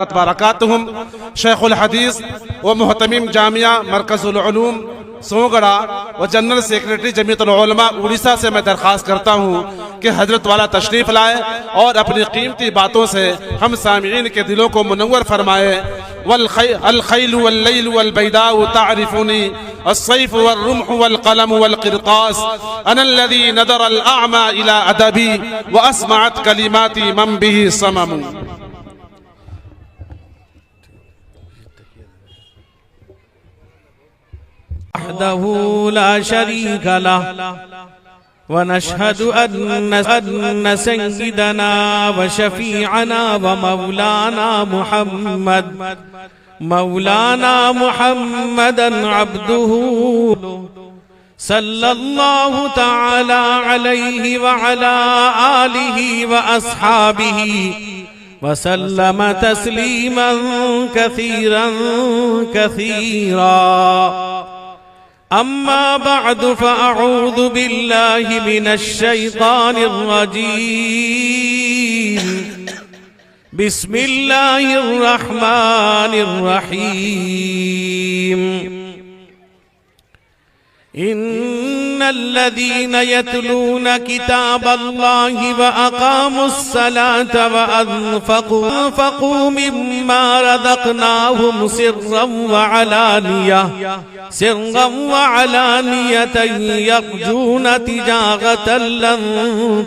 बरकातुहुम शेखुल हदीस व मुहतमिम जामिया मरकजुल उलूम सोगड़ा व जनरल सेक्रेटरी जमीयतुल उलमा उड़ीसा से मैं दरख्वास्त करता हूँ कि हजरत वाला तशरीफ़ लाए और अपनी कीमती बातों से हम सामीईन के दिलों को मुनव्वर फरमाए। अल खैलु वल लैलु वल बैदाउ तारिफुनी अस्सैफ वल रुम्ह वल कलम वल क़िरतास अनल्लज़ी नदर अल अअमा इला अदबी व अस्मअत कलिमाती मन बिही समम। वहदहू ला शरीक लह व नशहदु अन्न सय्यिदना व शफीअना व मौलाना मुहम्मदन अब्दुहू सल्लल्लाहु तआला अलैहि व अला आलिहि व अस्हाबिहि व सल्लम तस्लीमन कसीरन कसीरा। अम्मा बअदु फअऊज़ु बिल्लाहि मिनश शैतानिर रजीम। बिस्मिल्लाहिर रहमानिर रहीम। इन्नल्लज़ीना यतलूना किताबल्लाहि व अक़ामुस्सलाता व अनफ़क़ू मिम्मा रज़क़नाहुम सिर्रन व अलानियतन यर्जून तिजारतन लन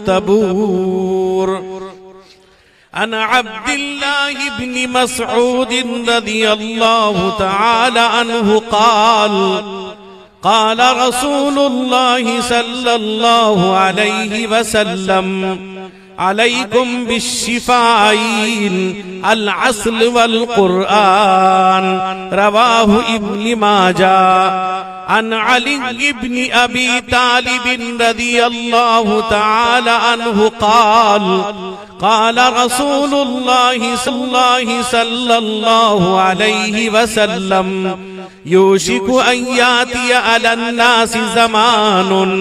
तबूर। अन अब्दिल्लाहि इब्न मसऊद रज़ियल्लाहु तआला अन्हु क़ाल रसूलुल्लाहि सल्लल्लाहु अलैहि वसल्लम अलैकुम बिश्शिफ़ाइन अल अस्ल वल क़ुरआन। रवाहु इब्न माजा। अन अली इब्न अबी तालिब रज़ियल्लाहु तआला अन्हु क़ाल रसूलुल्लाहि सल्लल्लाहु अलैहि वसल्लम यूशिकु अन यातिया अलन नासि ज़मानुन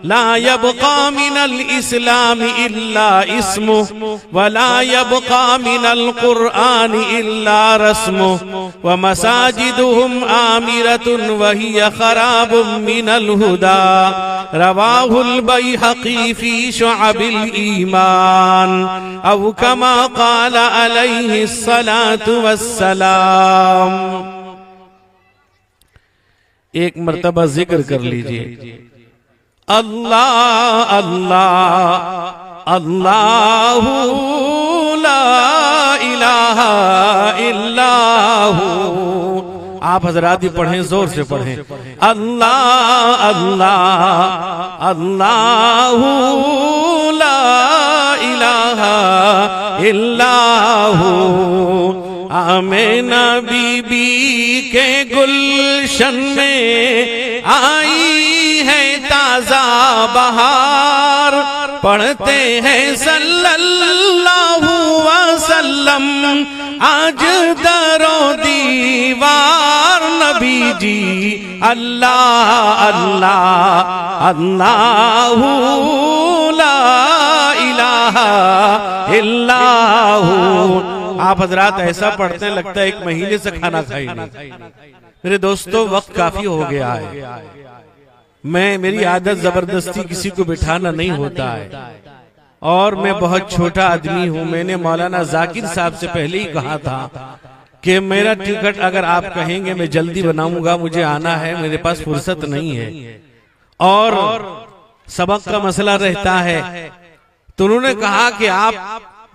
ला यबक़ा मिनल इस्लामी इल्ला इस्मुहु व ला यबक़ा मिनल क़ुरआनि इल्ला रस्मुहु व मसाजिदुहुम आमिरतुन व हिय ख़राबुम मिनल हुदा। रवाहुल बैहक़ी फ़ी शुअबिल ईमान औ कमा क़ाल अलैहिस्सलातु वस्सलाम। एक मर्तबा जिक्र कर लीजिए अल्लाह अल्लाह अल्लाहु ला इलाहा इल्लाहु। आप हजरात भी पढ़ें, जोर से पढ़ें। अल्लाह अल्लाह अल्लाहु ला इलाहा इल्लाहु। आमीना बीबी के गुलशन में आई है ताजा बहार। पढ़ते हैं सल्लल्लाहु वसल्लम आज दरो दीवार नबी जी। अल्लाह अल्लाह अल्लाहु ला इलाहा इल्लाहु। आप हजरात ऐसा पढ़ते लगता है एक महीने से खाना खाई नहीं। मेरे दोस्तों वक्त काफी हो गया है। मेरी आदत जबरदस्ती किसी को बिठाना नहीं होता है और मैं बहुत छोटा आदमी हूँ। मैंने मौलाना जाकिर साहब से पहले ही कहा था कि मेरा टिकट अगर आप कहेंगे मैं जल्दी बनाऊंगा, मुझे आना है, मेरे पास फुर्सत नहीं है और सबक का मसला रहता है। तो उन्होंने कहा कि आप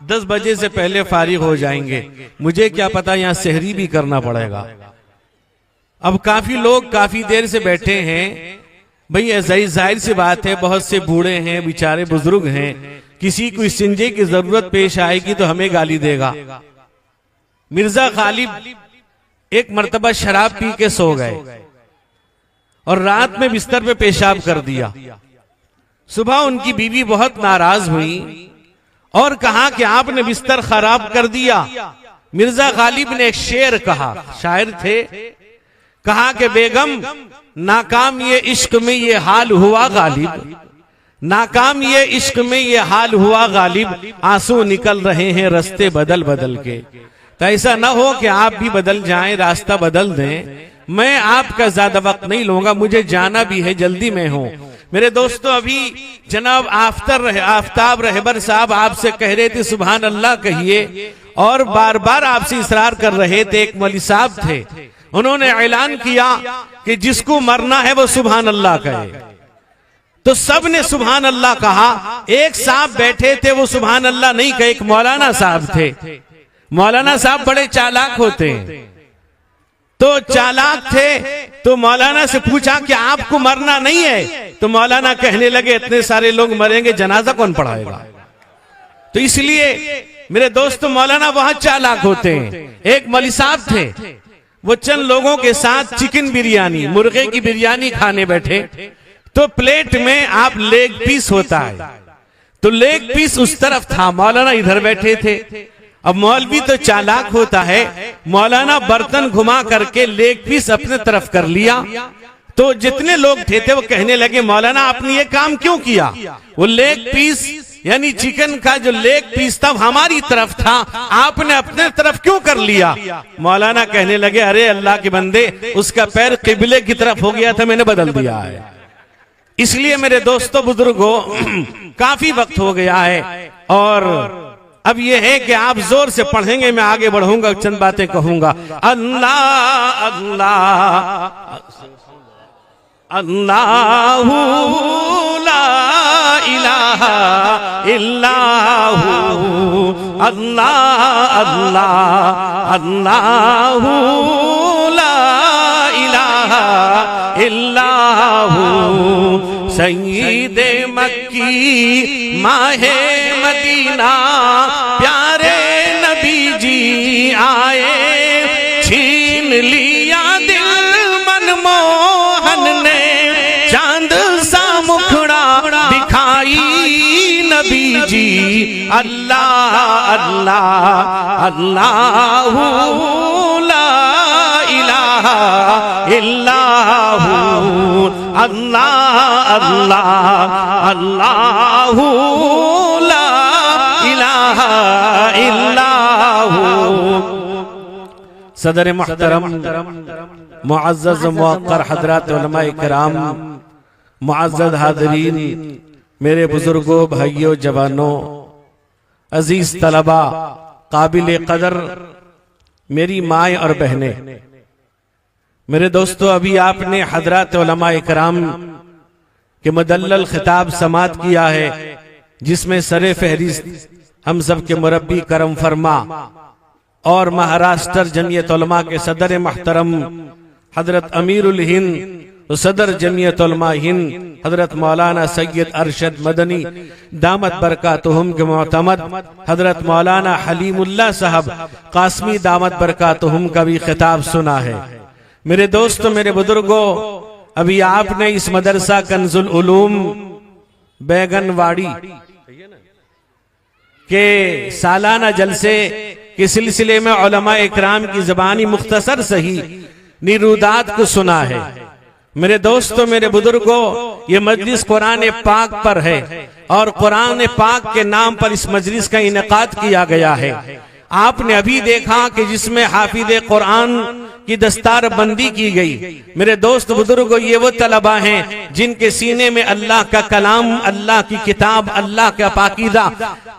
10 बजे से पहले फारिग हो जाएंगे। मुझे क्या पता यहाँ सहरी भी करना पड़ेगा। अब काफी लोग काफी देर से बैठे हैं। भाई जाहिर सी बात है, बहुत से बूढ़े हैं, बेचारे बुजुर्ग हैं, किसी को इस्तिंजे की जरूरत पेश आएगी तो हमें गाली देगा। मिर्जा गालिब एक मर्तबा शराब पी के सो गए और रात में बिस्तर पे पेशाब कर दिया। सुबह उनकी बीवी बहुत नाराज हुई और कहा कि आपने बिस्तर खराब कर दिया। मिर्जा गालिब ने एक शेर कहा, शायर थे, कहा कि बेगम नाकाम ये इश्क में ये हाल हुआ गालिब, नाकाम ये इश्क में ये हाल हुआ गालिब, आंसू निकल रहे हैं रास्ते बदल बदल के। तो ऐसा ना हो कि आप भी बदल जाएं, रास्ता बदल दें। मैं आपका ज्यादा वक्त नहीं लूंगा, मुझे जाना भी है, जल्दी में हूं। मेरे दोस्तों, अभी जनाब आफ्ताब रहबर साहब आपसे कह रहे थे सुभान अल्लाह कहिए, और बार बार आपसे इसरार कर रहे थे। एक मौलवी साहब थे, उन्होंने ऐलान किया कि जिसको मरना है वो सुभान अल्लाह कहे। तो सब ने सुभान अल्लाह कहा। एक साहब बैठे थे, वो सुभान अल्लाह नहीं कहे। एक मौलाना साहब थे। मौलाना साहब बड़े चालाक होते हैं, तो चालाक थे। तो मौलाना से पूछा कि आपको मरना नहीं है? तो मौलाना कहने लगे इतने सारे लोग मरेंगे, जनाजा कौन पढ़ाएगा? तो इसलिए मेरे दोस्तों, मौलाना बहुत चालाक होते हैं। एक मौलवी साहब थे, वो चंद लोगों के साथ चिकन बिरयानी, मुर्गे की बिरयानी खाने बैठे। तो प्लेट में आप लेग पीस होता है, तो लेग पीस उस तरफ था, मौलाना इधर बैठे थे। अब मौलवी तो चालाक होता है, मौलाना बर्तन घुमा करके लेग पीस अपने तरफ कर लिया। तो जितने लोग थे वो कहने लगे मौलाना आपने ये काम क्यों किया? वो लेग पीस यानी चिकन का जो लेग पीस था हमारी तरफ था, आपने अपने तरफ क्यों कर लिया? मौलाना कहने लगे अरे अल्लाह के बंदे, उसका पैर किबले की तरफ हो गया था, मैंने बदल दिया है। इसलिए मेरे दोस्तों बुजुर्गों, काफी वक्त हो गया है और अब ये है कि आप जोर से पढ़ेंगे, मैं आगे बढ़ूंगा, चंद बातें कहूंगा। अल्लाह अल्लाह अल्लाहू ला इलाहा इल्लाहू, अल्लाह अल्लाह अल्लाहू ला इलाहा इल्लाहू, सय्यिदे मक्की माहे मदीना, प्यारे नबी जी आए, छीन लिया दिल मनमोहन ने, चांद सा मुखड़ा दिखाई नबी जी। अल्लाह अल्लाह अल्लाहू ला इलाहा इल्लाहू, अल्लाह अल्लाह अल्लाहू ला इलाहा इल्लाहू। सदर मुहतरम मुअज़्ज़ज़ मुवक्कर हज़रात उलमा इकराम, मुअज़्ज़ज़ हाज़रीन, मेरे बुजुर्गों, भाइयों, जवानों, अजीज तलबा, काबिल कदर मेरी माएँ और बहनें, मेरे दोस्तों, अभी आपने हज़रात उलमा इकराम के मुदल्लल खिताब समात किया है, जिसमें सरे फहरिस्त हम सब के मुरब्बी करम फरमा और महाराष्ट्र जमियत उलमा के सदर महतरम हजरत अमीरुल हिंद, सदर जमियत उलमा हिंद हजरत मौलाना सैयद अरशद मदनी दामत बरकातुहुम के मोतमद हजरत मौलाना हलीमुल्लाह साहब कासमी दामत बरकातुहुम का भी खिताब सुना है। मेरे दोस्तों, मेरे बुजुर्गों, अभी आपने इस मदरसा कंजुल उलूम बैगनवाड़ी के सालाना जलसे के सिलसिले में उलमा इकराम की ज़बानी मुख्तसर सही निरूदात को सुना है। मेरे दोस्तों, मेरे बुजुर्गों, ये मजलिस कुरान पाक पर है और कुरान पाक के नाम पर इस मजलिस का इनेकाद किया गया है। आपने अभी देखा कि जिसमें हाफिज़े कुरान की दस्तार बंदी की गई। मेरे दोस्त बुजुर्गों, ये वो तलबा हैं जिनके सीने में अल्लाह का कलाम, अल्लाह की किताब, अल्लाह का पाकीज़ा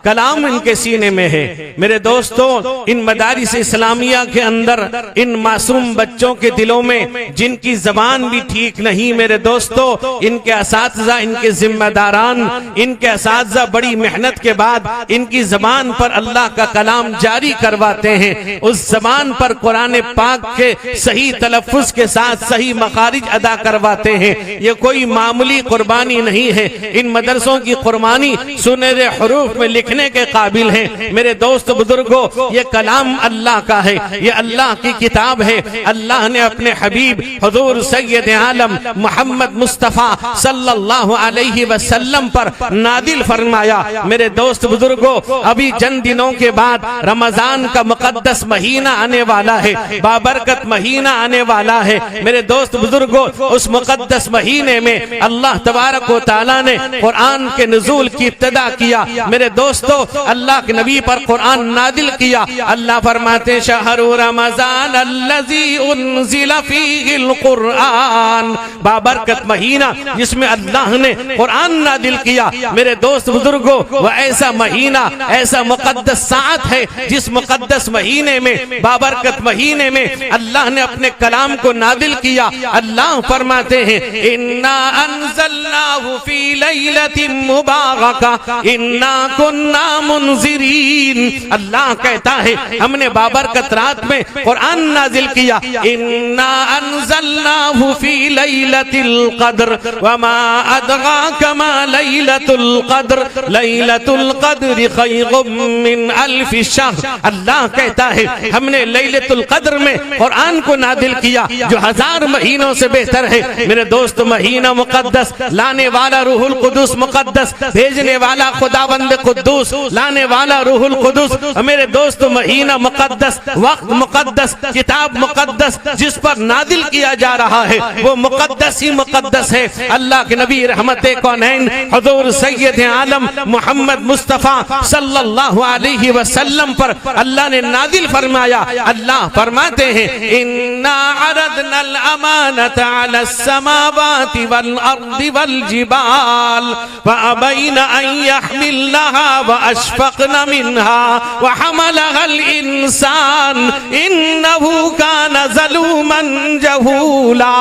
कलाम इनके सीने में है। मेरे दोस्तों, इन मदारिस इस्लामिया के अंदर इन मासूम बच्चों के दिलों में जिनकी जबान भी ठीक नहीं, मेरे दोस्तों, इनके असातिज़ा, इनके जिम्मेदारान, इनके असातिज़ा बड़ी मेहनत के बाद इनकी जबान पर अल्लाह का कलाम जारी करवाते हैं। उस जबान पर कुरान पाक के सही तलफ्फुज के साथ सही मखारिज अदा करवाते हैं। ये कोई मामूली कुर्बानी नहीं है। इन मदरसों की कुर्बानी सुनहरे हुरूफ में लिखने के काबिल है। मेरे दोस्त बुजुर्गों, ये कलाम अल्लाह का है, ये अल्लाह की किताब है। अल्लाह ने अपने हबीब हुजूर सैयद आलम मोहम्मद मुस्तफ़ा सल्लल्लाहु अलैहि वसल्लम पर नादिल फरमाया। मेरे दोस्त बुजुर्गों, अभी चंद दिनों के बाद रमजान का मुकद्दस महीना आने वाला है। बाबरकत महीना आने वाला है। मेरे दोस्त बुजुर्गों, उस मुकद्दस महीने में अल्लाह तबारक व तआला ने कुरान के नुज़ूल की इब्तिदा किया। मेरे दोस्तों, अल्लाह के नबी पर कुरान नादिल किया। अल्लाह फरमाते शहरु रमज़ान अल्लज़ी उन्ज़िला फ़ीहिल कुरान, बाबरकत महीना जिसमें अल्लाह ने कुरान नादिल किया। मेरे दोस्त बुजुर्गों, वह ऐसा महीना, ऐसा मुकद्दस साथ है जिस मुकद्दस महीने में, बाबरकत महीने में अल्लाह ने अपने कलाम को नादिल किया। अल्लाह फरमाते हैं इन्ना अंज़लनाहु फी लैलतिन मुबारका इन्ना कुन्ना मुनज़िरीन। अल्लाह कहता है हमने बाबरकत रात में कुरान नाजिल किया। इन्ना अंज़लनाहु फी लैलतिल क़द्र वमा अदराका मा लैलतुल क़द्र लैलतुल क़द्रि खैरुम मिन अल्फि शहर। अल्लाह कहता है हमने लैलतुल क़द्र में कुरान को नादिल किया जो 1000 महीनों से बेहतर है। मेरे दोस्त, महीना मुकद्दस, लाने वाला रूहुल कुदूस मुकद्दस, भेजने वाला खुदावंद कुद्दूस, लाने वाला रूहुल कुदूस। मेरे दोस्त, महीना मुकद्दस, वक्त मुकद्दस, किताब मुकद्दस, जिस पर नादिल किया जा रहा है वो मुकद्दस ही मुकद्दस है। अल्लाह के नबी रहमते कौनैन हुजूर सैयद आलम मोहम्मद मुस्तफ़ा सल्लल्लाहु अलैहि वसल्लम पर अल्लाह ने नादिल फरमाया। अल्लाह फरमाते हैं इन्ना अरदनल अमानता अलस समावाति वल अर्दि वल जिबाल फअबैन अन यहमिलहा व अशफक़न मिनहा व हमलहल इंसान इन्नहु काना ज़लूमन जहूला।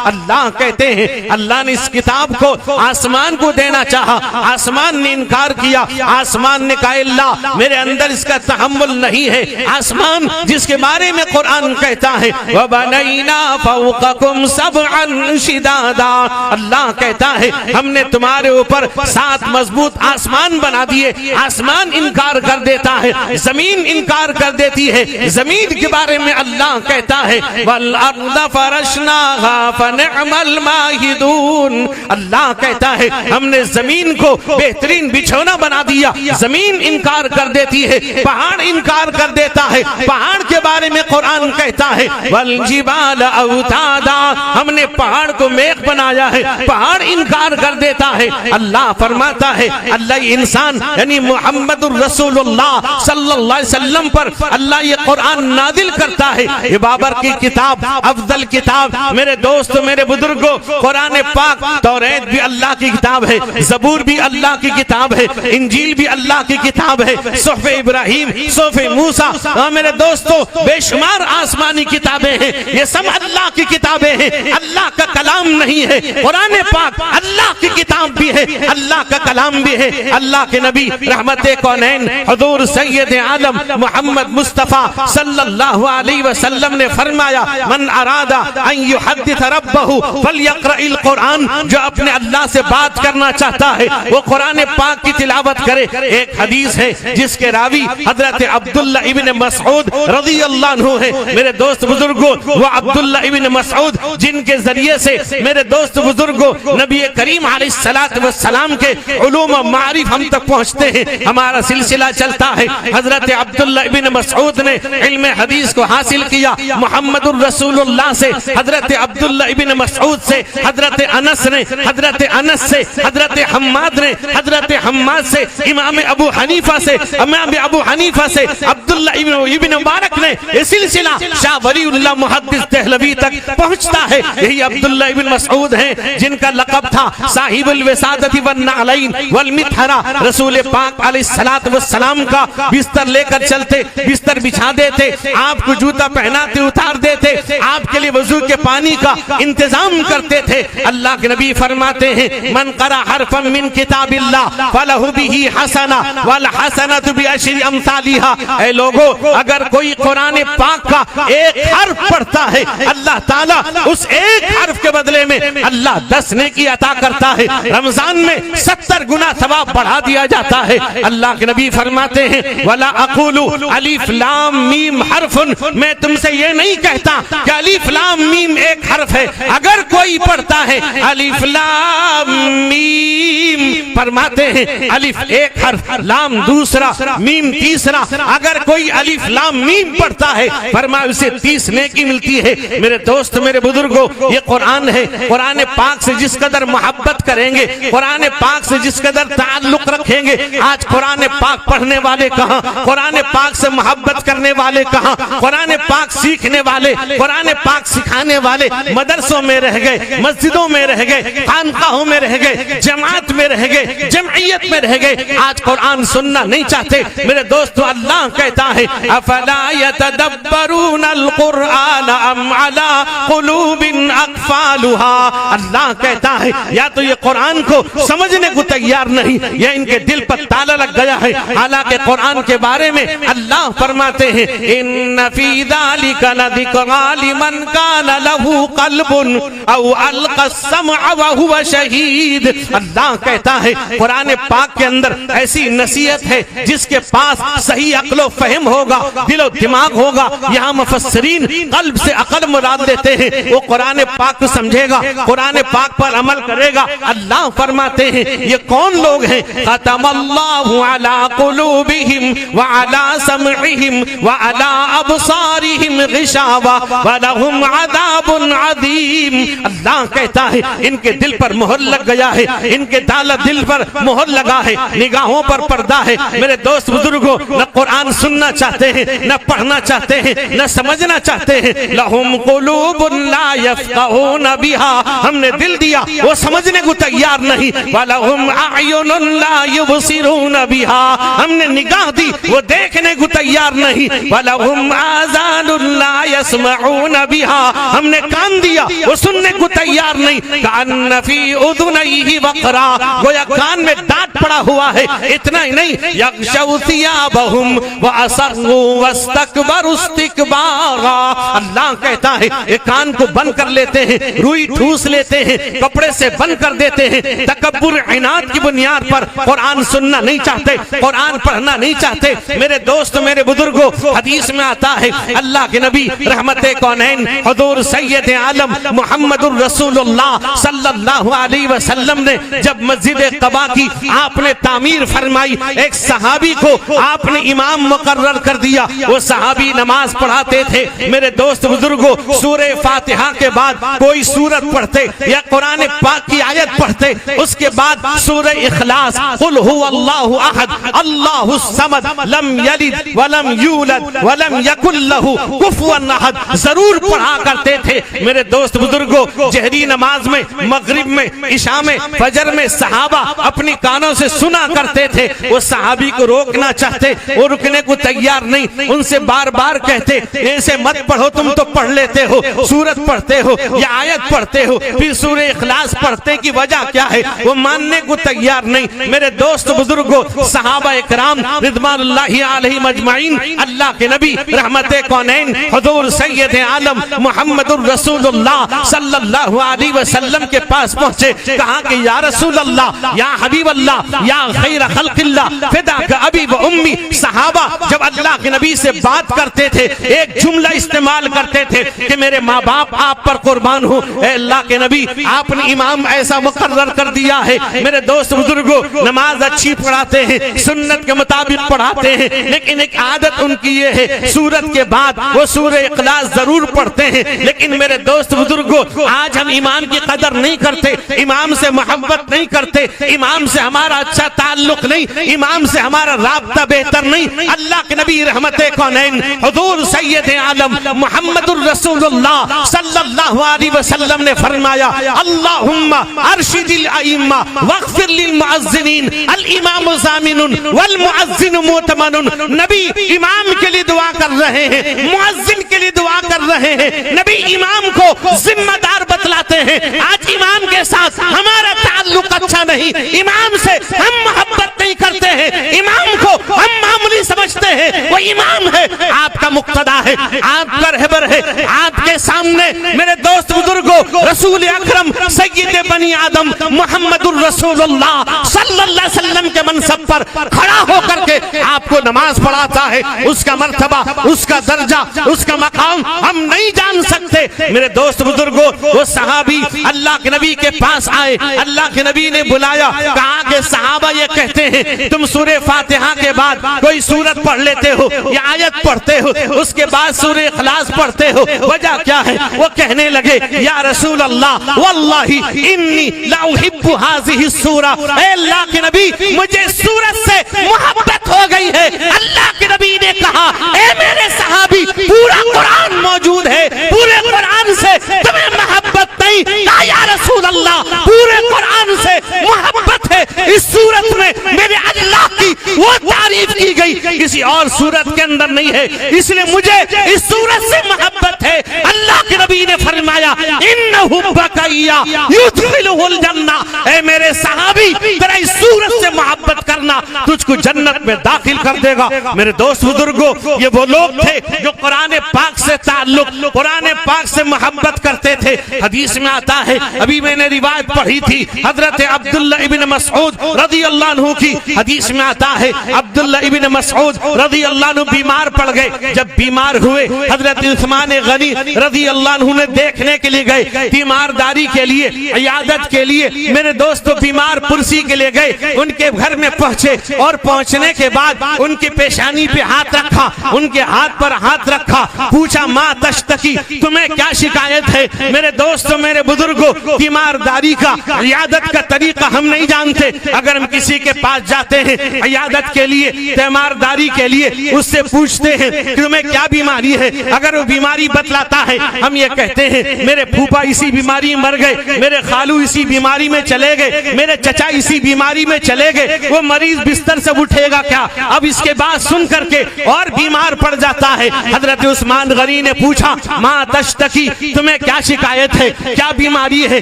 अल्लाह कहते हैं अल्लाह ने इस किताब को आसमान को देना चाहा, आसमान ने इनकार किया। आसमान ने कहा अल्लाह मेरे अंदर इसका तहम्मुल नहीं है। आसमान जिसके बारे में कुरान कहता है व बनैना फौक़कुम सबअन शिदादा, अल्लाह कहता है हमने तुम्हारे ऊपर 7 मजबूत आसमान बना दिए। आसमान इनकार कर देता है, जमीन इनकार कर देती है। जमीन के बारे में अल्लाह कहता है वल अर्द फरशनाहा फनिअमल माहिदून। अल्लाह कहता है हमने जमीन को बेहतरीन बिछौना बना दिया। जमीन इनकार कर देती है, पहाड़ इनकार कर देता है। पहाड़ के बारे में कुरान कहता है वल जिबाल औतादा, हमने पहाड़ को मेघ बनाया है। पहाड़ इनकार कर देता है। अल्लाह फरमाता है अल्लाह इंसान यानी मुहम्मदुर रसूलुल्लाह सल्लल्लाहु अलैहि वसल्लम पर अल्लाह ये कुरान नादिल करता है। ये बाबर की किताब, अफजल किताब। मेरे दोस्त, मेरे बुजुर्गों, कुरान पाक, तौरात भी अल्लाह की किताब है, ज़बूर भी अल्लाह की किताब है, इंजील भी अल्लाह की किताब है, सुहफ़े इब्राहिम, सुहफ़े मूसा। मेरे दोस्तों, बेशुमार आसमानी किताबें हैं, ये सब अल्लाह की किताबें हैं। अल्लाह का कलाम नहीं है कुरान पाक, अल्लाह की किताब भी है, अल्लाह का कलाम भी है। अल्लाह के नबी रहमते कौनैन हुजूर सैयद आलम मोहम्मद मुस्तफ़ा सल्लल्लाहु अलैहि वसल्लम ने फरमाया मन अरादा अन युहद्दिस रब्बहु फलयक़रइल कुरान, जो अपने अल्लाह से बात करना चाहता है वो कुरान पाक की तिलावत करे। एक हदीस है जिसके रावी हजरत अब्दुल्ला इब्न मसऊद रज़ियल्लाहु अन्हु है। मेरे दोस्त बुजुर्गों, वो अब्दुल्ला इब्न मसऊद जिनके जरिए से मेरे दोस्त बुजुर्गों नबी करीम अलैहिस्सलातु वस्सलाम के उलूम व मारिफ हम तक पहुंचते हैं। हमारा सिलसिला चलता है। हजरत अब्दुल्ला इब्न मसऊद ने इल्म हदीस को हासिल किया मुहम्मदुर रसूलुल्लाह से, हजरत अब्दुल्ला इब्न मसऊद से, हजरत अनस ने, हजरत अनस से, हजरत हम्माद ने, हजरत हम्माद से इमाम अबू हनीफा से, इमाम अबू हनीफा से अब्दुल्ला इब्न मुबारक ने ये सिलसिला शाह वलीउल्लाह मुहद्दिस देहलवी तक पहुंचता है। यही अब्दुल्ला इब्न मसऊद हैं जिनका लक़ब था साहिबुल विसादति वन नालैन वल मितहरा। रसूल पाक अलैहिस्सलातु वस्सलाम का बिस्तर लेकर चलते, बिस्तर बिछा देते, आपको जूता पहनाते, उतार देते, आपके लिए वजू के पानी का इंतजाम करते थे। अल्लाह के नबी फरमाते हैं मन क़रा हरफन मिन किताबिल्लाह फलहु बिही हसना वल हसनतु बिअशरि अमसालिहा। ऐ लोगों, अगर कोई कुरान पाक का एक हर्फ पढ़ता है अल्लाह ताला उस एक हर्फ के बदले में अल्लाह 10 नेकी अता करता है। रमजान में 70 गुना सवाब बढ़ा दिया जाता है। अल्लाह के नबी फरमाते हैं वला अक़ूलु अलिफ लाम मीम हरफुन, मैं तुमसे ये नहीं कहता कि अलिफ लाम मीम एक हर्फ है। अगर कोई पढ़ता है अलिफ लाम मीम, फरमाते हैं अलिफ एक हर्फ, लाम दूसरा, मीम तीसरा, अगर कोई अलिफ लाम मीम पढ़ता है फरमाया उसे 30 नेकी मिलती है। मेरे दोस्त मेरे बुजुर्गों, ये कुरान है। कुरान पाक से जिस कदर मोहब्बत करेंगे, कुरान पाक से जिस कदर ताल्लुक रखेंगे, आज कुरान पाक पढ़ने वाले कहाँ, कुरान पाक से मोहब्बत करने वाले कहाँ, कुरान पाक सीखने वाले, कुरान पाक सिखाने वाले मदरसों में रह गए, मस्जिदों में रह गए, खानकाहों में रह गए, जमात में रह गए, जमइयत में रह गए, आज कुरान सुनना नहीं चाहते। मेरे दोस्तों, अल्लाह कहता है अफला यतदब्बरून अल-कुरआन अम अला कुलूबिन अक़फ़ालुहा, अल्लाह कहता है या तो ये कुरान को समझने को तैयार नहीं या इनके दिल पर ताला लग गया है। हालांकि कुरान के बारे में अल्लाह फरमाते हैं इन्न फी ज़ालिका लज़िक्रा लिमन कान लहू क़ल्बुन औ अलक़ा अस्समअ व हुवा शहीद। अल्लाह कहता है कुरान पाक के अंदर ऐसी नसीहत है जिसके पास सही अक्ल व फहम होगा, दिलो दिमाग होगा। यहाँ मुफस्सिरीन कल्ब से अकल मुराद लेते हैं, वो कुरान पाक को समझेगा, कुरान पाक पर अमल करेगा। अल्लाह फरमाते हैं ये कौन लोग हैं, खतमल्लाहु अला कुलूबिहिम व अला समइहिम व अला अबसारिहिम गिशावा व लहुम अज़ाबुन अज़ीम। अल्लाह कहता है इनके दिल पर मोहर लग गया है, इनके ताला दिल पर मोहर लगा है, निगाहों पर पर्दा है। मेरे दोस्त बुजुर्गों, न कुरान सुनना चाहते हैं, न पढ़ना चाहते हैं, न समझना चाहते हैं। लहुम कुलूबुन ला यफ़क़हून बिहा, हमने दिल दिया वो समझने को तैयार नहीं। वलहुम अयुनुन ला युबसिरून बिहा, हमने निगाह दी वो देखने को तैयार नहीं। वलहुम आज़ानुन ला यस्मऊन बिहा, हमने कान दिया वो सुनने को तैयार नहीं। कअन्न फी उज़ुनैहि वक़रा, गोया कान में दांत पड़ा हुआ है। इतना ही नहीं, यग़शौ सियाबहुम व असर्रू वस्तकबरू इस्तिकबारा। अल्लाह कहता है ये कान को बंद कर लेते हैं, रुई ठूस लेते हैं, कपड़े से बंद कर देते हैं, तकब्बुर इनात की बुनियाद पर कुरान सुनना नहीं चाहते, कुरान पढ़ना नहीं चाहते। मेरे दोस्त मेरे बुजुर्गों, हदीस में आता है अल्लाह के नबी रहमते कौनैन हुजूर सैयद आलम मुहम्मदुर रसूलुल्लाह सल्लल्लाहु अलैहि वसल्लम ने जब मस्जिद क़बा की आपने तामीर फरमाई, एक सहाबी को आपने इमाम मुकर्रर कर दिया। वो सहाबी नमाज पढ़ाते थे। मेरे दोस्त बुजुर्गों, सूरह फातिहा के बाद कोई सूरत पढ़ते या कुरान पाक की आयत पढ़ते, उसके बाद सूरह इखलास कुल हुवल्लाहु अहद अल्लाहुस समद लम यलिद वलम यूलद वलम यकुल लहू कुफुवन अहद जरूर पढ़ा करते थे। मेरे दोस्त बुजुर्गों, जहरी नमाज में, मगरिब में, इशा में, फजर में सहाबा अपनी कानों से सुना करते थे। वो सहाबी को रोकना चाहते, वो रुकने को तैयार नहीं। उनसे बार बार कहते ऐसे मत पढ़ो, तुम तो पढ़ लेते हो, सूरत पढ़ते हो या आयत पढ़ते हो, फिर सूरह इखलास पढ़ते की वजह क्या है, वो मानने को तैयार नहीं। मेरे दोस्त बुजुर्गों, सहाबा इकराम रिज़वानुल्लाहि अलैहिम अजमाइन अल्लाह के नबी रहमते कौनैन हुजूर सैयद आलम मुहम्मदुर रसूलुल्लाह सल्लल्लाहु अलैहि वसल्लम के पास पहुंचे। कहा कि या रसूल अल्लाह, या हबीब अल्लाह, या खैर खल्क़िल्लाह फिदाक अबी व उम्मी। सहाबा जब अल्लाह के नबी से बात करते थे एक जुमला इस्तेमाल करते थे कि मेरे माँ बाप आप पर कुर्बान हो। अल्लाह के नबी आपने इमाम ऐसा मुकर्रर कर दिया है। मेरे दोस्त बुजुर्गों, नमाज अच्छी पढ़ाते हैं, सुन्नत के मुताबिक पढ़ाते हैं, लेकिन एक आदत उनकी ये है सूरत के बाद वो सूरह इखलास जरूर पढ़ते हैं। लेकिन मेरे दोस्त बुजुर्गों, आज हम इमाम की कदर नहीं करते, इमाम से मोहब्बत नहीं करते, इमाम से हमारा अच्छा ताल्लुक नहीं, इमाम से हमारा राब्ता बेहतर नहीं। अल्लाह के नबी रहमते कौनैन हुजूर सैयद आलम मुहम्मदुर रसूलुल्लाह सल्लल्लाहु अलैहि वसल्लम ने फरमाया अल्लाहुम्मा अरशिदिल अइम्मा वग़फिर लिल मुअज्जिनीन अल इमाम ज़ामिनुन वल मुअज्जिनु मुतमनुन। नबी इमाम के लिए दुआ कर रहे हैं, मुअज्जिन के लिए दुआ कर रहे हैं। नबी इमाम को जिम्मेदार बतलाते हैं। आज इमाम के साथ हमारा ताल्लुक अच्छा नहीं, इमाम से हम मोहब्बत नहीं करते हैं, इमाम को हम मामूली भी समझते हैं वो इमाम है, आपका मुक्तदा है, आपका रहबर है। आपके सामने मेरे दोस्त बुजुर्गों, रसूल अकरम सय्यद बनी आदम मुहम्मदुर रसूलुल्लाह सल्लल्लाहु अलैहि वसल्लम के मनसब पर खड़ा होकर के आपको नमाज पढ़ाता है, उसका मर्तबा, उसका दर्जा, उसका मकाम हम नहीं जान सकते। मेरे दोस्त बुजुर्गों, वो सहाबी अल्लाह के नबी के पास आए, अल्लाह के नबी ने बुलाया, कहा कि सहाबा ये कहते हैं तुम सूरे फातिहा के बाद कोई सूरत पढ़ लेते हो या आयत पढ़ते हो, उसके बाद सूरे इखलास पढ़ते हो, वजह क्या है? वो कहने लगे या रसूल अल्लाह वल्लाही इन्नी ला उहिब्बु हाज़िही सूरा, ऐ अल्लाह के नबी मुझे सूरत से मोहब्बत हो गई है। अल्लाह के नबी ने कहा ऐ मेरे सहाबी पूरा कुरान मौजूद है, पूरे कुरान से तुम्हें मोहब्बत नहीं? कहा या रसूल अल्लाह पूरे कुरान से मोहब्बत है, इस सूरत में मेरे अल्लाह की वो तारीफ की गई, किसी और सूरत के अंदर नहीं है, इसलिए मुझे इस सूरत से मोहब्बत है। अल्लाह के नबी ने फरमाया इन्नहु बकैया युदखिलुहुल जन्ना, ऐ मेरे सहाबी तेरा इस सूरत से मोहब्बत करना तुझको जन्नत में दाखिल कर देगा। मेरे दोस्त बुजुर्गों, ये वो लोग थे जो कुरान पाक से ताल्लुक, कुरान पाक से मोहब्बत करते थे। हदीस में आता है, अभी मैंने रिवायत पढ़ी थी हजरत अब्दुल्ला इब्न मसऊद रज़ियल्लाहु अन्हु की, हदीस में आता है अब्दुल्ला इब्न मसऊद रज़ियल्लाहु अन्हु बीमार पड़ गए। जब बीमार हुए हजरत उस्मान गनी रज़ियल्लाहु अन्हु ने देखने के लिए गए, तीमारदारी के लिए, इयादत के लिए। मेरे दोस्तों बीमार पुरसी के लिए गए, उनके घर में पहुंचे और पहुंचने के बाद उनकी पेशानी पे हाथ रखा, उनके हाथ पर हाथ रखा, पूछा माँ तश्तकी, तुम्हें क्या शिकायत है? मेरे दोस्तों, मेरे बुजुर्गों, तीमारदारी का, इयादत का तरीका हम नहीं जानते। अगर हम किसी के पास जाते हैं इयादत के लिए, तीमारदारी के लिए, उससे पूछते हैं कि तुम्हें क्या बीमारी है, अगर वो बीमारी बतलाता है हम ये कहते हैं मेरे फूफा इसी बीमारी में मर गए, मेरे खालू इसी बीमारी में चले गए, मेरे चचा इसी बीमारी में चले गए, वो मरीज बिस्तर से उठेगा क्या? अब इसके बाद सुन करके और बीमार पड़ जाता है। हजरत उस्मान गनी ने पूछा माँ तश्तकी, तुम्हें क्या शिकायत है, क्या बीमारी है,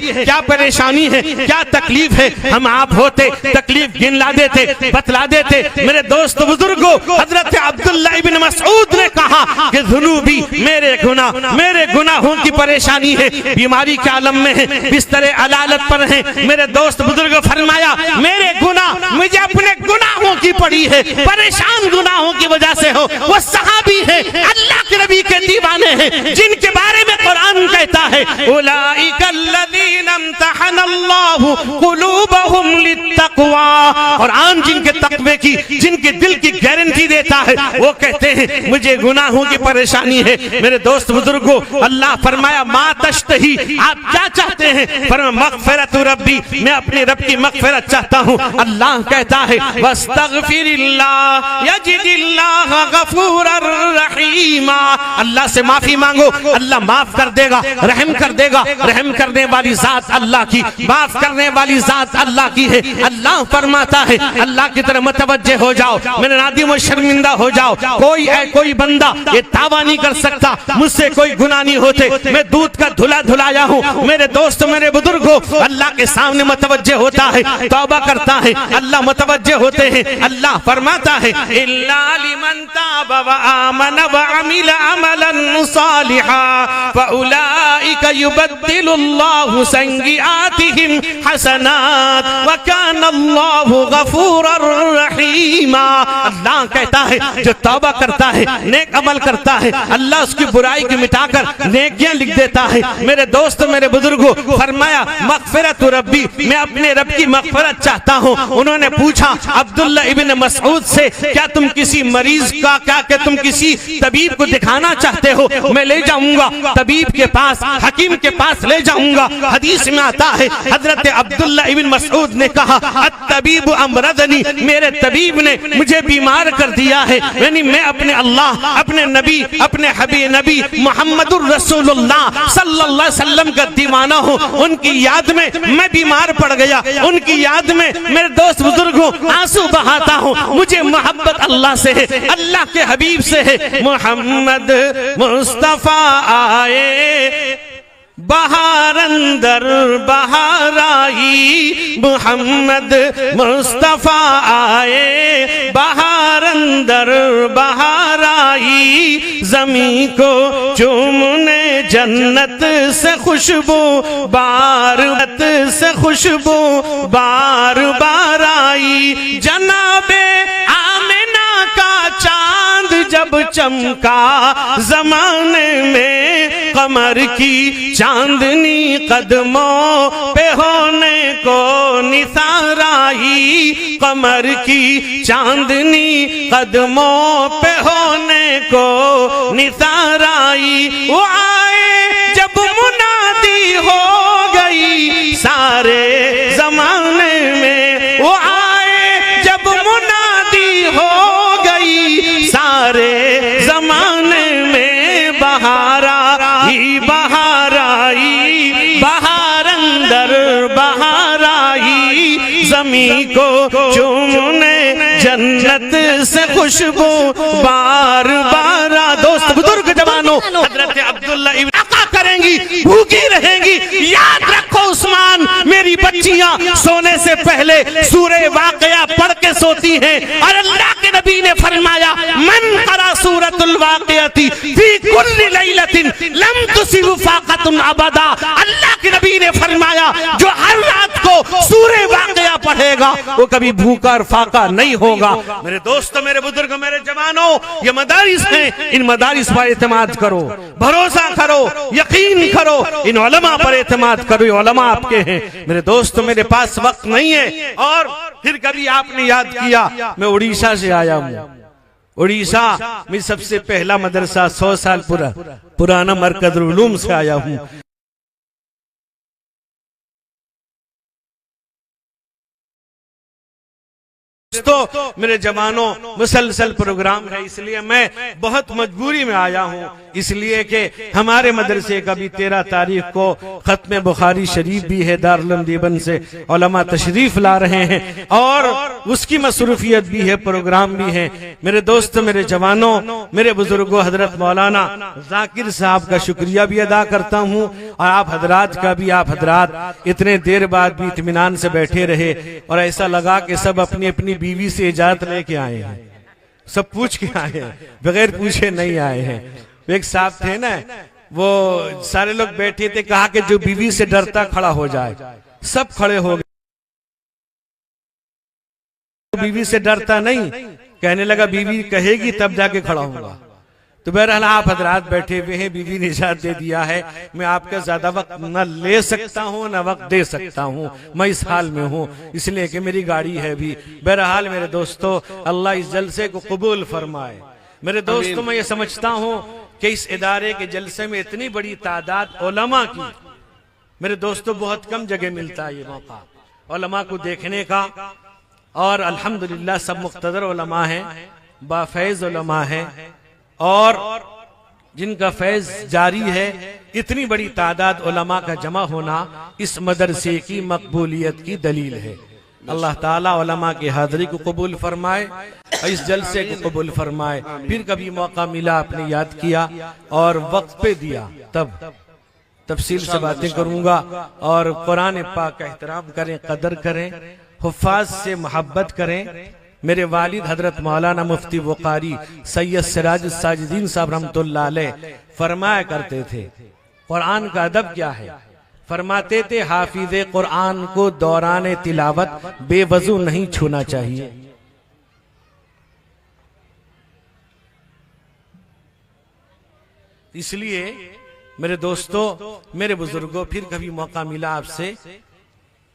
क्या परेशानी है, क्या तकलीफ है? हम आप होते तकलीफ गिनला देते, बतला देते। मेरे दोस्त बुजुर्गों, हजरत अब्दुल्ला इब्न मसऊद ने कहा कि ज़ुनूबी, मेरे गुनाहों की परेशानी है, बीमारी के आलम में है, बिस्तरे अलालत पर है। मेरे दोस्त बुजुर्ग फरमाया मेरे गुनाह, मुझे अपने गुनाहों की पड़ी है, परेशान गुनाहों की वजह से हो। वो सहाबी है, अल्लाह के नबी के दीवाने हैं, जिनके बारे में कुरान कहता है उलाइकल्लज़ीना इम्तहनल्लाहु कुलूबहुम लित्तक़वा, कुरान जिनके तक़वे की, जिनके दिल की गारंटी देता है, वो कहते हैं मुझे गुनाहों की परेशानी है। मेरे दोस्त बुजुर्गों, अल्लाह फरमाया मा तश्तही, आप क्या चाहते हैं? फरमाया मग़फ़िरत रब्बी, मैं अपने रब की मग़फ़िरत चाहता हूँ। अल्लाह कहता है वस्तग़फिरिल्लाह यजिदिल्लाह गफ़ूरर रहीमा, अल्लाह से माफी मांगो, अल्लाह माफ कर देगा, रहम कर देगा। रहम करने वाली जात अल्लाह की, माफ करने वाली जात अल्लाह की है। अल्लाह फरमाता है अल्लाह की तरफ मुतवज्जे हो जाओ, मेरे नादिम और शर्मिंदा हो जाओ। कोई बंदा ये दावा नहीं कर सकता मुझसे कोई गुनाह नहीं होते, मैं दूध का धुला धुलाया हूँ। मेरे दोस्त, मेरे बुजुर्गों, अल्लाह के सामने मुतवज्जे होता है, तौबा करता है, अल्लाह मुतवज्जे होते हैं। अल्लाह फरमाता है इल्ला लिमन ताबा व आमन व अमिल अमलन सालिहा फउलाइका युबद्दिलुल्लाहु सय्यिआतिहिम हसनात व कानल्लाहु गफूरर रहीमा। अल्लाह कहता है जो तौबा करता है, नेक अमल करता है, अल्लाह उसकी बुराई को मिटाकर नेकियां लिख देता है। मेरे दोस्त, मेरे बुजुर्गों, फरमाया मग़फ़िरत रब्बी, मैं अपने रब की मग़फ़िरत चाहता हूँ। उन्होंने पूछा अब्दुल्ला इब्न मसऊद से क्या तुम किसी मरीज का, क्या तुम किसी तबीब को दिखाना चाहते हो? मैं ले जाऊंगा तबीब के पास, हकीम के पास ले जाऊंगा। हदीस में आता है हजरत अब्दुल्ला इब्न मसऊद ने कहा अत्तबीब अमरदनी, मेरे तबीब ने मुझे बीमार कर दिया है, यानी मैं अपने अल्लाह, अपने नबी, अपने हबीब नबी मुहम्मदुर रसूलुल्लाह सल्लल्लाहु अलैहि वसल्लम का दीवाना हूँ। उनकी याद में मैं बीमार पड़ गया, उनकी याद में मेरे दोस्त बुजुर्गों आंसू बहाता हूँ। मुझे मोहब्बत अल्लाह से है, अल्लाह के हबीब से है। मोहम्मद मुस्तफा आए बहार अंदर बहार आई, मोहम्मद मुस्तफा आए, बहार अंदर बहार आई, जमी को चूमने जन्नत से खुशबू बार से खुशबू बार बार आई। जनाबे आमिना का चांद जब चमका, जमाने में कमर की चांदनी कदमों पे होने को निसार आई, कमर की चांदनी कदमों पे होने को निसार आई। वो आए जब मुनादी हो गई सारे जमाने में, वो आए जब मुनादी हो गई सारे जमाने में, बहारा ही बहार आई, बहार अंदर बहार आई, जमी को चूमने जन्नत से खुशबू बार बार। दोस्त बुजुर्ग जवानों, हजरत अब्दुल्ला इब्न आका करेंगी, भूखी रहेंगी। याद रखो उस्मान, मेरी बच्चियां सोने से पहले सूरे वाक़या पढ़ के सोती हैं, और अल्लाह के नबी ने फरमाया मन करा सूरतुल वाक़ियती फी कुल्ली लैलतिन लम तुसिब फाक़तुन अबदा। अल्लाह के नबी ने फरमाया जो हर रात को सूरे वाक़या पढ़ेगा वो कभी भूखा और फाका नहीं होगा। मेरे दोस्तों, मेरे बुजुर्ग, मेरे जवानों, ये मदारिस हैं, इन मदारिस पर एतमाद करो, भरोसा करो, यकीन करो, इन उलमा पर एतमाद करो, ये उलमा आपके हैं। मेरे दोस्तों, मेरे पास वक्त नहीं है। और फिर कभी आपने याद किया, मैं उड़ीसा से आया हूँ। उड़ीसा में सबसे पहला मदरसा 100 साल पुराना मरकजुल उलूम से आया हूँ। तो मेरे जवानों, मुसलसल प्रोग्राम है, इसलिए मैं बहुत मजबूरी में आया हूँ, इसलिए कि हमारे मदरसे का भी 13 तारीख को खत्म बुखारी शरीफ भी है, दारुल उलूम देवबंद से उलमा तशरीफ ला रहे हैं, और उसकी मसरूफियत भी है, प्रोग्राम भी है। मेरे दोस्तों, मेरे जवानों, मेरे बुजुर्गों, हजरत मौलाना जाकिर साहब का शुक्रिया भी अदा करता हूँ, और आप हजरात का भी। आप हजरात इतने देर बाद भी इत्मीनान से बैठे रहे, और ऐसा लगा कि सब अपनी अपनी बीवी से इजाजत लेके आए हैं, सब पूछ के आए हैं, बगैर पूछे नहीं आए हैं। एक साहब थे ना, वो सारे लोग बैठे थे, कहा कि जो बीवी से डरता खड़ा हो जाए। सब खड़े हो गए, बीवी से डरता नहीं, कहने लगा बीवी कहेगी तब जाके खड़ा होगा। तो बहरहाल आप हजरात बैठे हुए हैं, बीवी ने इजाजत दे दिया है, मैं आपका ज्यादा वक्त न ले सकता हूँ न वक्त दे सकता हूँ, मैं इस हाल में हूँ, इसलिए कि मेरी गाड़ी है भी। बहरहाल मेरे दोस्तों, अल्लाह इस जलसे को कबूल फरमाए। मेरे दोस्तों, मैं ये समझता हूँ कि इस इदारे के जलसे में इतनी बड़ी तादाद उलमा की, मेरे दोस्तों बहुत कम जगह मिलता है ये मौका उलमा को देखने का। और अल्हम्दुलिल्लाह सब मुख्तदर उलमा हैं, बाफैज उलमा हैं, और जिनका फैज जारी है। इतनी बड़ी तादाद उलमा का जमा होना इस मदरसे की मकबूलियत की दलील है। अल्लाह ताला उलमा की हाज़िरी को कबूल फरमाए, इस जलसे को कबूल फरमाए। फिर कभी मौका मिला, आपने याद किया और वक्त पे दिया, तब तफसील से बातें करूंगा। और कुरान पाक का एहतराम करें, कदर करें, हुफ्फाज से मोहब्बत करें। मेरे वालिद हजरत मौलाना मुफ्ती वकारी सैयद सिराज साजिदीन साहब रहमतुल्लाह अलैह फरमाया करते थे, कुरान का अदब क्या है। फरमाते थे, हाफिज़े कुरान को दौरान तिलावत बेवजू नहीं छूना चाहिए। इसलिए मेरे दोस्तों, मेरे बुजुर्गों, फिर कभी मौका मिला आपसे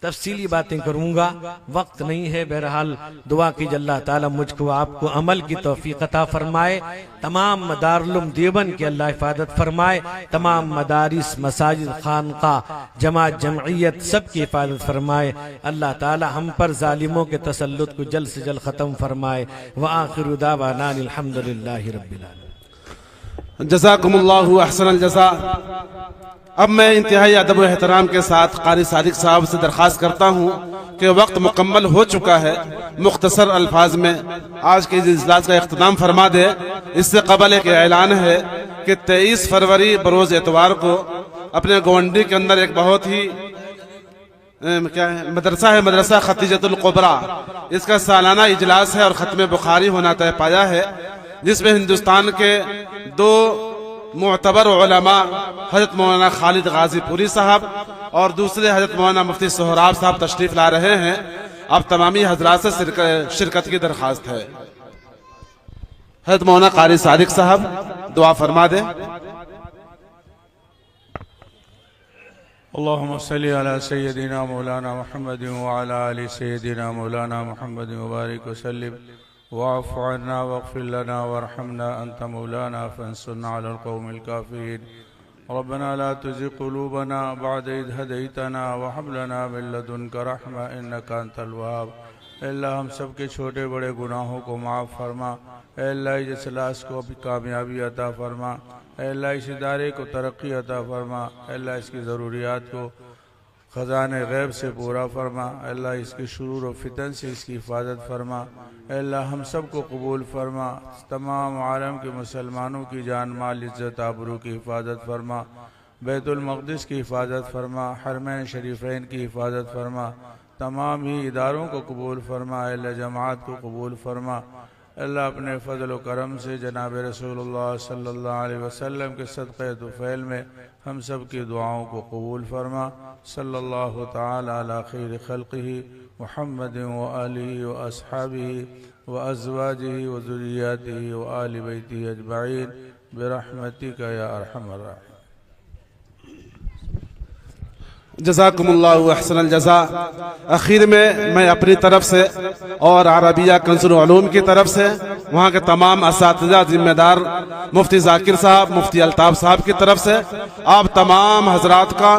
तफसीली बातें करूंगा, वक्त नहीं है। बहरहाल दुआ कीजिए अल्लाह ताला मुझको आपको अमल की तौफीक अता फरमाए, तमाम मदारुल उलूम देवबंद की अल्लाह हिफाजत फरमाए, तमाम मदारिस, मसाजिद, खानका, जमात, जमइयत सब की हिफाजत फरमाए। अल्लाह ताला हम पर जालिमों के तसल्लुत को जल्द से जल्द ख़त्म फरमाए। व आखिरु दावाना अल्हम्दुलिल्लाहि रब्बिल आलमीन। जज़ाकुमुल्लाहु अहसनल जज़ा। अब मैं इंतहाई अदब व एहतराम के साथ क़ारी सादिक साहब से दरख्वास्त करता हूँ कि वक्त मुकम्मल हो चुका है, मुख्तसर अल्फाज में आज के इजलास का इख्तिताम फरमा दे। इससे कबल एक ऐलान है कि 23 फरवरी बरोज़ एतवार को अपने गवंडी के अंदर एक बहुत ही क्या है, मदरसा खतीजतुल कुबरा, इसका सालाना इजलास है और ख़त्म बुखारी होना तय पाया है, जिसमें हिंदुस्तान के दो मुअतबर उलमा हजरत मौलाना खालिद गाजीपुरी साहब और दूसरे हजरत मौलाना मुफ्ती सोहराब साहब तशरीफ ला रहे हैं। अब तमामी हजरात से शिरकत की दरखास्त है। हजरत मौलाना कारी सादिक साहब दुआ फरमा दे। अल्लाहुम्मा सल्ली अला सय्यदिना मौलाना मुहम्मद व अला आलि सय्यदिना मौलाना मुहम्मद व बारिक वसल्लिम वाफ़ अन्ना वग़फ़िर लना वरहमना अंत मौलाना फंसुरना अलल क़ौमिल काफ़िरीन। रब्बना ला तुज़िग़ क़ुलूबना बअद इज़ हदैतना व हब लना मिन लदुनका रहमा इन्नका अंतल वहाब। अल्लाह हम सब के छोटे बड़े गुनाहों को माफ़ फरमा। अल्लाह इस इजलास को भी कामयाबी अता फरमा। अल्लाह इस इदारे को तरक्की अता फरमा। अल्लाह इसकी ज़रूरियात को ख़ज़ाने गैब से पूरा फरमा। अल्लाह इसके शुरूर व फितन से इसकी हिफाजत फरमा। अल्लाह हम सब को कबूल फरमा। तमाम आलम के मुसलमानों की जान माल इज़्ज़त आबरू की हिफाजत फरमा। बैतुल मक़दिस की हिफाजत फरमा। हरमैन शरीफ़ैन की हिफाजत फरमा। तमाम ही इदारों को कबूल फरमा। अल्लाह जमात को कबूल फरमा। अल्लाह अपने फ़ज़ल व करम से जनाब रसूलुल्लाह सल्लल्लाहु अलैहि वसल्लम के सदक़े तुफ़ैल में हम सब की दुआओं को कबूल फरमा। सल्लल्लाहु तआला अला खैर खल्क़िही मुहम्मद व आलिही व अस्हाबिही व अज़वाजिही व ज़ुर्रिय्यातिही व आलि बैतिही अजमईन बिरहमतिका या अरहमर राहिमीन। जज़ाकुमुल्लाहु अहसनल जज़ा। आखिर में मैं अपनी तरफ से और अरबिया कंज़ुल उलूम की तरफ से वहाँ के तमाम असातिज़ा जिम्मेदार मुफ्ती जाकिर साहब, मुफ्ती अल्ताफ़ साहब की तरफ से आप तमाम हजरात का